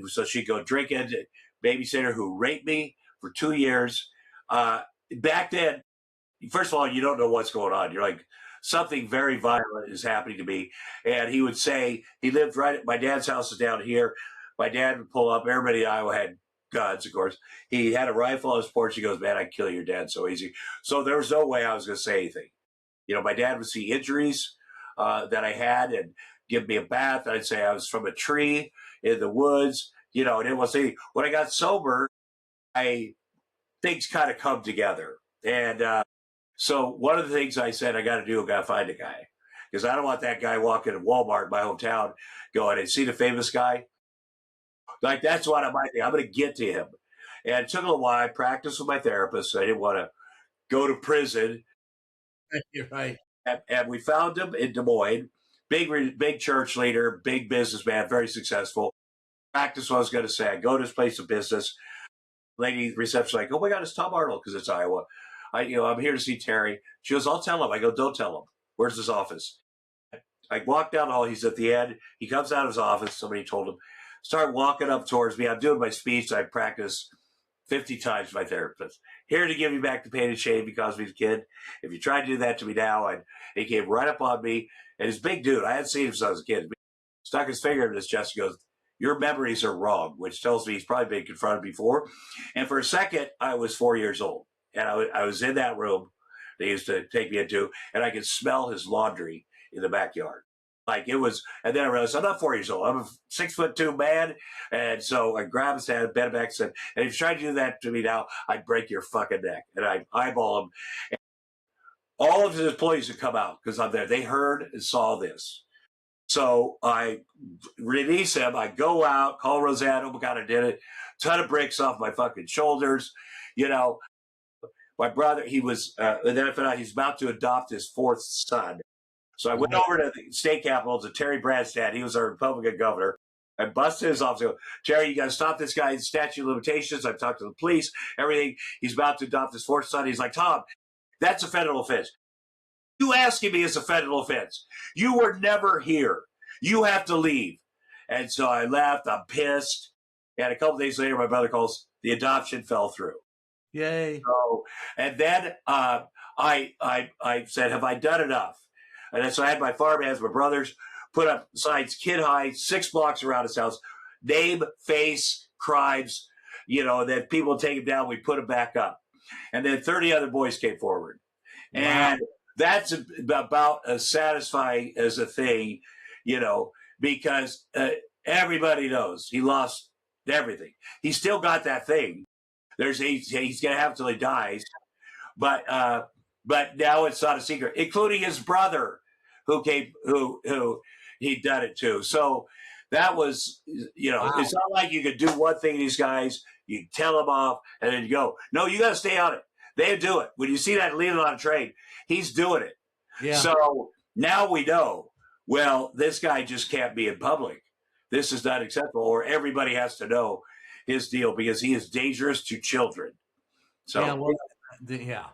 So she'd go drinking, babysitter who raped me for 2 years. Back then, first of all, you don't know what's going on. You're like, something very violent is happening to me. And he would say, he lived right at my dad's house is down here. My dad would pull up. Everybody in Iowa had guns, of course. He had a rifle on his porch. He goes, man, I'd kill your dad so easy. So there was no way I was going to say anything. My dad would see injuries that I had and give me a bath. I'd say I was from a tree in the woods, and it was when I got sober, things kind of come together. And so one of the things I said I got to do, I got to find a guy, because I don't want that guy walking in Walmart in my hometown going, and see the famous guy? Like, that's what I might think. I'm going to get to him. And it took a little while. I practiced with my therapist. I didn't want to go to prison. You're right. And we found him in Des Moines, big church leader, big businessman, very successful. Practice what I was going to say. I go to his place of business. Lady reception, like, oh my God, it's Tom Arnold, because it's Iowa. I'm here to see Terry. She goes, I'll tell him. I go, don't tell him. Where's his office? I walk down the hall. He's at the end. He comes out of his office. Somebody told him. Start walking up towards me. I'm doing my speech. I practice 50 times with my therapist. Here to give you back the pain and shame because of his kid. If you try to do that to me now, he came right up on me. And he's a big dude. I hadn't seen him since I was a kid. He stuck his finger in his chest. He goes, your memories are wrong, which tells me he's probably been confronted before. And for a second, I was 4 years old. And I was in that room they used to take me into, and I could smell his laundry in the backyard. Like, it was, and then I realized I'm not 4 years old. I'm a 6'2" man. And so I grabbed his hand, bent him back, and said, and if you try to do that to me now, I'd break your fucking neck. And I eyeball him. And all of his employees would come out because I'm there. They heard and saw this. So I release him. I go out, call Roseanne. Oh my God, I did it. Ton of bricks off my fucking shoulders. My brother, he was, and then I found out he's about to adopt his fourth son. So I went over to the state capitol to Terry Branstad. He was our Republican governor. I busted his office. I go, Terry, you got to stop this guy's statute of limitations. I've talked to the police, everything. He's about to adopt his fourth son. He's like, Tom, that's a federal offense. You asking me is a federal offense. You were never here. You have to leave. And so I left. I'm pissed. And a couple days later, my brother calls. The adoption fell through. Yay. So, and then I said, have I done enough? And then, so I had my farmhands, my brothers, put up signs, kid high, 6 blocks around his house, name, face, crimes, that people take him down. We put him back up. And then 30 other boys came forward. Wow. And that's about as satisfying as a thing, because everybody knows he lost everything. He still got that thing. He's going to have till he dies. But now it's not a secret, including his brother who he'd done it to. So that was, wow. It's not like you could do one thing to these guys, you tell them off, and then you go. No, you got to stay on it. They do it. When you see that leaning on a train, he's doing it. Yeah. So now we know, well, this guy just can't be in public. This is not acceptable, or everybody has to know his deal because he is dangerous to children. So yeah, well, yeah.